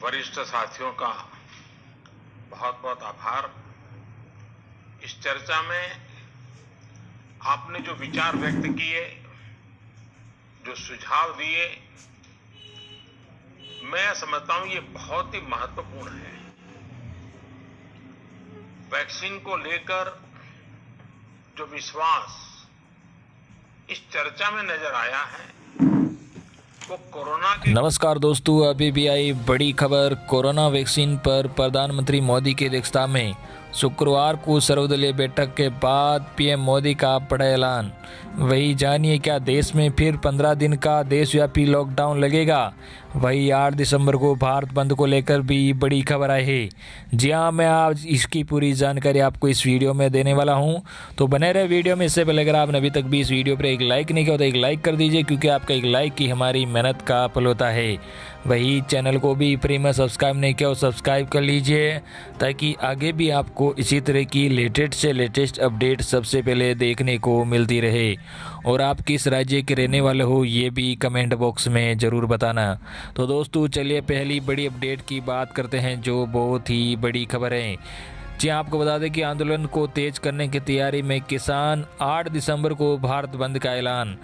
वरिष्ठ साथियों का बहुत बहुत आभार। इस चर्चा में आपने जो विचार व्यक्त किए, जो सुझाव दिए, मैं समझता हूं ये बहुत ही महत्वपूर्ण है। वैक्सीन को लेकर जो विश्वास इस चर्चा में नजर आया है वो कोरोना के। नमस्कार दोस्तों, अभी भी आई बड़ी खबर। कोरोना वैक्सीन पर प्रधानमंत्री मोदी की अध्यक्षता में शुक्रवार को सर्वदलीय बैठक के बाद पीएम मोदी का बड़ा ऐलान। वही जानिए क्या देश में फिर 15 दिन का देशव्यापी लॉकडाउन लगेगा। वही 8 दिसंबर को भारत बंद को लेकर भी बड़ी खबर आई है। जी हाँ, मैं आज इसकी पूरी जानकारी आपको इस वीडियो में देने वाला हूं, तो बने रहे वीडियो में। इससे पहले अगर आपने अभी तक भी इस वीडियो पर एक लाइक नहीं किया तो एक लाइक कर दीजिए, क्योंकि आपका एक लाइक ही हमारी मेहनत का फल होता है। वही चैनल को भी फ्री में सब्सक्राइब नहीं किया और सब्सक्राइब कर लीजिए, ताकि आगे भी आपको इसी तरह की लेटेस्ट से लेटेस्ट अपडेट सबसे पहले देखने को मिलती रहे। और आप किस राज्य के रहने वाले हो ये भी कमेंट बॉक्स में ज़रूर बताना। तो दोस्तों चलिए पहली बड़ी अपडेट की बात करते हैं, जो बहुत ही बड़ी खबर है। जी आपको बता दें कि आंदोलन को तेज करने की तैयारी में किसान। 8 दिसंबर को भारत बंद का ऐलान,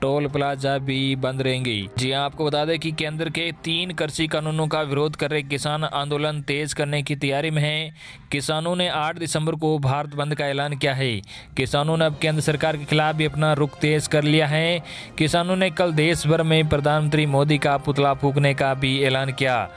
टोल प्लाजा भी बंद रहेंगे। जी आपको बता दें कि केंद्र के 3 कृषि कानूनों का विरोध कर रहे किसान आंदोलन तेज करने की तैयारी में हैं। किसानों ने 8 दिसंबर को भारत बंद का ऐलान किया है। किसानों ने अब केंद्र सरकार के खिलाफ भी अपना रुख तेज कर लिया है। किसानों ने कल देश भर में प्रधानमंत्री मोदी का पुतला फूंकने का भी ऐलान किया।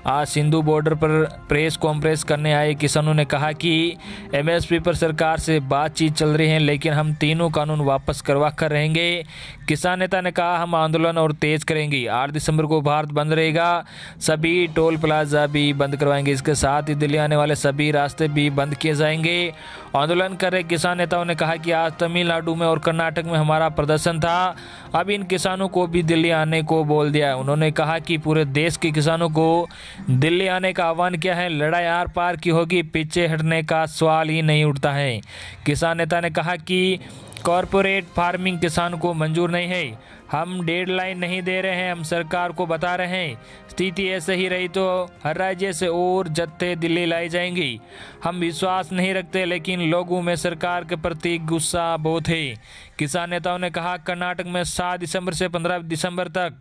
आज सिंधु बॉर्डर पर प्रेस कॉन्फ्रेंस करने आए किसानों ने कहा कि एमएसपी पर सरकार से बातचीत चल रही है, लेकिन हम तीनों कानून वापस करवा कर रहेंगे। किसान नेता ने कहा, हम आंदोलन और तेज करेंगे। 8 दिसंबर को भारत बंद रहेगा, सभी टोल प्लाजा भी बंद करवाएंगे। इसके साथ ही दिल्ली आने वाले सभी रास्ते भी बंद किए जाएंगे। आंदोलन कर रहे किसान नेताओं ने कहा कि आज तमिलनाडु में और कर्नाटक में हमारा प्रदर्शन था, अब इन किसानों को भी दिल्ली आने को बोल दिया। उन्होंने कहा कि पूरे देश के किसानों को दिल्ली आने का आह्वान किया है। लड़ाई आर पार की होगी, पीछे हटने का सवाल ही नहीं उठता है। किसान नेता ने कहा कि कॉरपोरेट फार्मिंग किसान को मंजूर नहीं है। हम डेडलाइन नहीं दे रहे हैं, हम सरकार को बता रहे हैं स्थिति ऐसे ही रही तो हर राज्य से और जत्थे दिल्ली लाई जाएंगी। हम विश्वास नहीं रखते, लेकिन लोगों में सरकार के प्रति गुस्सा बहुत है। किसान नेताओं ने कहा, कर्नाटक में 7 दिसंबर से 15 दिसंबर तक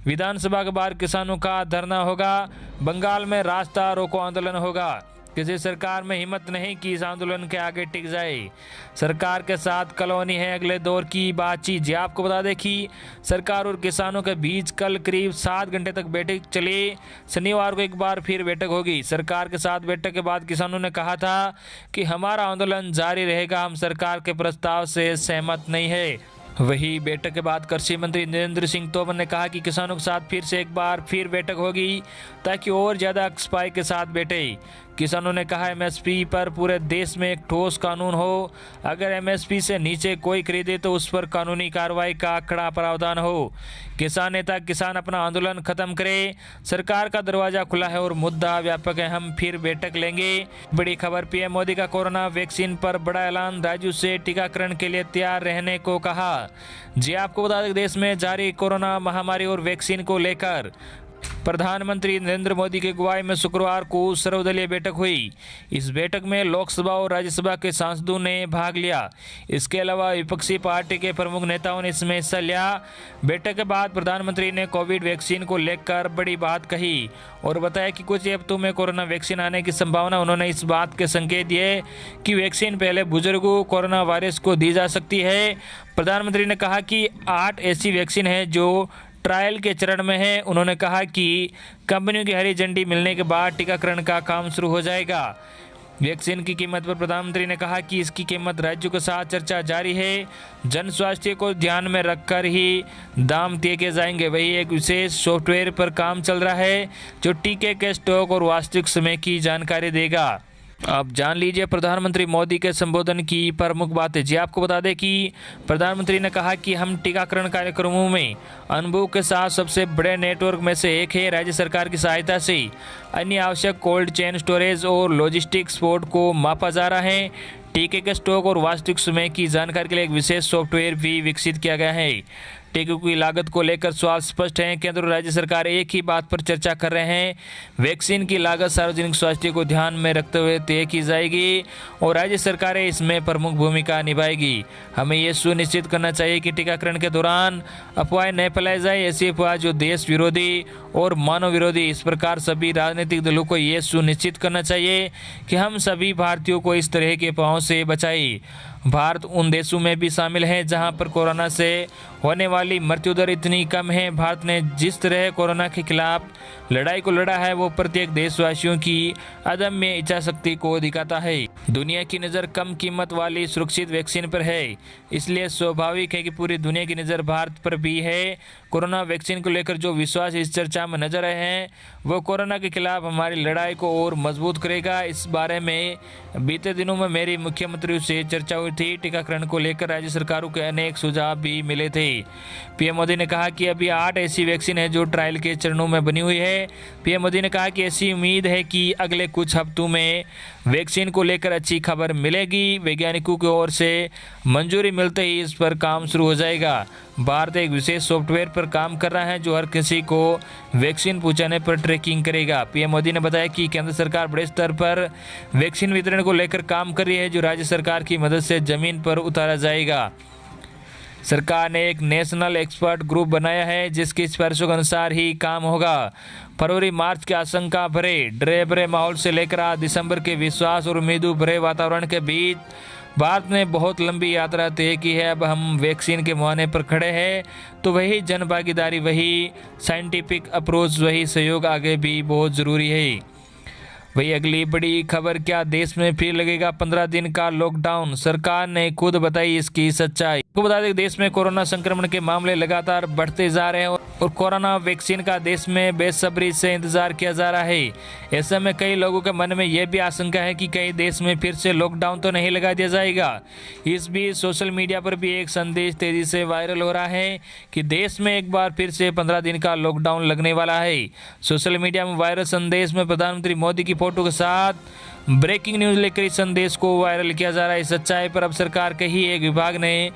विधानसभा के बाहर किसानों का धरना होगा। बंगाल में रास्ता रोको आंदोलन होगा। किसी सरकार में हिम्मत नहीं कि इस आंदोलन के आगे टिक जाए। सरकार के साथ कॉलोनी है अगले दौर की बातचीत। जी आपको बता दें कि सरकार और किसानों के बीच कल करीब 7 घंटे तक बैठक चली। शनिवार को एक बार फिर बैठक होगी। सरकार के साथ बैठक के बाद किसानों ने कहा था कि हमारा आंदोलन जारी रहेगा, हम सरकार के प्रस्ताव से सहमत नहीं है। वही बैठक के बाद कृषि मंत्री नरेंद्र सिंह तोमर ने कहा कि किसानों के साथ फिर से एक बार फिर बैठक होगी, ताकि और ज़्यादा एक्सपाई के साथ बैठे। किसानों ने कहा, एमएसपी पर पूरे देश में एक ठोस कानून हो। अगर एमएसपी से नीचे कोई खरीदे तो उस पर कानूनी कार्रवाई का कड़ा प्रावधान हो। किसान नेता, किसान अपना आंदोलन खत्म करे, सरकार का दरवाजा खुला है और मुद्दा व्यापक है, हम फिर बैठक लेंगे। बड़ी खबर, पीएम मोदी का कोरोना वैक्सीन पर बड़ा ऐलान, राज्यों से टीकाकरण के लिए तैयार रहने को कहा। जी आपको बता दें, देश में जारी कोरोना महामारी और वैक्सीन को लेकर प्रधानमंत्री नरेंद्र मोदी की अगुवाई में शुक्रवार को सर्वदलीय बैठक हुई। इस बैठक में लोकसभा और राज्यसभा के सांसदों ने भाग लिया। इसके अलावा विपक्षी पार्टी के प्रमुख नेताओं ने इसमें हिस्सा लिया। बैठक के बाद प्रधानमंत्री ने कोविड वैक्सीन को लेकर बड़ी बात कही और बताया कि कुछ हफ्तों में कोरोना वैक्सीन आने की संभावना। उन्होंने इस बात के संकेत दिए कि वैक्सीन पहले बुजुर्गों कोरोना वायरस को दी जा सकती है। प्रधानमंत्री ने कहा कि 8 ऐसी वैक्सीन है जो ट्रायल के चरण में है। उन्होंने कहा कि कंपनियों की हरी झंडी मिलने के बाद टीकाकरण का काम शुरू हो जाएगा। वैक्सीन की कीमत पर प्रधानमंत्री ने कहा कि इसकी कीमत राज्यों के साथ चर्चा जारी है। जन स्वास्थ्य को ध्यान में रखकर ही दाम तय किए जाएंगे। वही एक विशेष सॉफ्टवेयर पर काम चल रहा है जो टीके के स्टॉक और वास्तविक समय की जानकारी देगा। अब जान लीजिए प्रधानमंत्री मोदी के संबोधन की प्रमुख बातें। जी आपको बता दें कि प्रधानमंत्री ने कहा कि हम टीकाकरण कार्यक्रमों में अनुभव के साथ सबसे बड़े नेटवर्क में से एक है। राज्य सरकार की सहायता से अन्य आवश्यक कोल्ड चेन स्टोरेज और लॉजिस्टिक सपोर्ट को मापा जा रहा है। टीके के स्टॉक और वास्तविक समय की जानकारी के लिए एक विशेष सॉफ्टवेयर भी विकसित किया गया है। टीकों की लागत को लेकर सवाल स्पष्ट हैं। केंद्र और राज्य सरकार एक ही बात पर चर्चा कर रहे हैं। वैक्सीन की लागत सार्वजनिक स्वास्थ्य को ध्यान में रखते हुए तय की जाएगी और राज्य सरकारें इसमें प्रमुख भूमिका निभाएगी। हमें ये सुनिश्चित करना चाहिए कि टीकाकरण के दौरान अफवाहें न फैलाई जाए, ऐसी अफवाह जो देश विरोधी और मानव विरोधी। इस प्रकार सभी राजनीतिक दलों को ये सुनिश्चित करना चाहिए कि हम सभी भारतीयों को इस तरह के अफवाहों से बचाएं। भारत उन देशों में भी शामिल है जहां पर कोरोना से होने वाली मृत्यु दर इतनी कम है। भारत ने जिस तरह कोरोना के खिलाफ लड़ाई को लड़ा है वो प्रत्येक देशवासियों की अदम्य इच्छाशक्ति को दिखाता है। दुनिया की नज़र कम कीमत वाली सुरक्षित वैक्सीन पर है, इसलिए स्वाभाविक है कि पूरी दुनिया की नज़र भारत पर भी है। कोरोना वैक्सीन को लेकर जो विश्वास इस चर्चा में नजर आए हैं वो कोरोना के खिलाफ हमारी लड़ाई को और मजबूत करेगा। इस बारे में बीते दिनों में मेरी मुख्यमंत्रियों से चर्चा हुई थी। टीकाकरण को लेकर राज्य सरकारों के अनेक सुझाव भी मिले थे। पीएम मोदी ने कहा कि अभी 8 ऐसी वैक्सीन है जो ट्रायल के चरणों में बनी हुई है। पीएम मोदी ने कहा कि ऐसी उम्मीद है कि अगले कुछ हफ्तों में वैक्सीन को लेकर अच्छी खबर मिलेगी। वैज्ञानिकों की ओर से मंजूरी मिलते ही इस पर काम शुरू हो जाएगा। भारत एक विशेष सॉफ्टवेयर पर काम कर रहा है जो हर किसी को वैक्सीन पहुंचाने पर ट्रैकिंग करेगा। पीएम मोदी ने बताया कि केंद्र सरकार बड़े स्तर पर वैक्सीन वितरण को लेकर काम कर रही है जो राज्य सरकार की मदद से जमीन पर उतारा जाएगा। सरकार ने एक नेशनल एक्सपर्ट ग्रुप बनाया है जिसकी सिफारिशों के अनुसार ही काम होगा। फरवरी मार्च के आशंका भरे डरे भरे माहौल से लेकर आज दिसंबर के विश्वास और उम्मीदों भरे वातावरण के बीच भारत ने बहुत लंबी यात्रा तय की है। अब हम वैक्सीन के मुहाने पर खड़े हैं तो वही जन भागीदारी, वही साइंटिफिक अप्रोच, वही सहयोग आगे भी बहुत ज़रूरी है। वही अगली बड़ी खबर, क्या देश में फिर लगेगा 15 दिन का लॉकडाउन? सरकार ने खुद बताई इसकी सच्चाई। आपको बता दें देश में कोरोना संक्रमण के मामले लगातार बढ़ते जा रहे हैं और कोरोना वैक्सीन का देश में बेसब्री से इंतजार किया जा रहा है। ऐसे में कई लोगों के मन में यह भी आशंका है कि कई देश में फिर से लॉकडाउन तो नहीं लगा दिया जाएगा। इस बीच सोशल मीडिया पर भी एक संदेश तेजी से वायरल हो रहा है कि देश में एक बार फिर से 15 दिन का लॉकडाउन लगने वाला है। सोशल मीडिया में वायरल संदेश में प्रधानमंत्री मोदी की फोटो के साथ ब्रेकिंग न्यूज लेकर इस संदेश को वायरल किया जा रहा है। इस सच्चाई पर अब सरकार के ही एक विभाग ने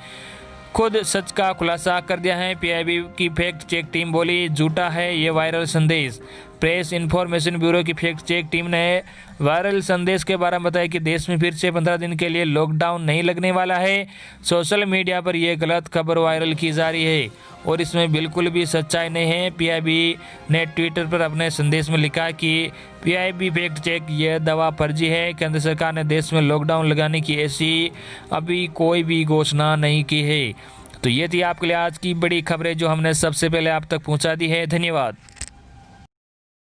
खुद सच का खुलासा कर दिया है। पीआईबी की फैक्ट चेक टीम बोली झूठा है ये वायरल संदेश। प्रेस इन्फॉर्मेशन ब्यूरो की फैक्ट चेक टीम ने वायरल संदेश के बारे में बताया कि देश में फिर से 15 दिन के लिए लॉकडाउन नहीं लगने वाला है। सोशल मीडिया पर यह गलत खबर वायरल की जा रही है और इसमें बिल्कुल भी सच्चाई नहीं है। पीआईबी ने ट्विटर पर अपने संदेश में लिखा कि पीआईबी फैक्ट चेक यह दावा फर्जी है। केंद्र सरकार ने देश में लॉकडाउन लगाने की ऐसी अभी कोई भी घोषणा नहीं की है। तो ये थी आपके लिए आज की बड़ी खबरें जो हमने सबसे पहले आप तक पहुंचा दी है। धन्यवाद।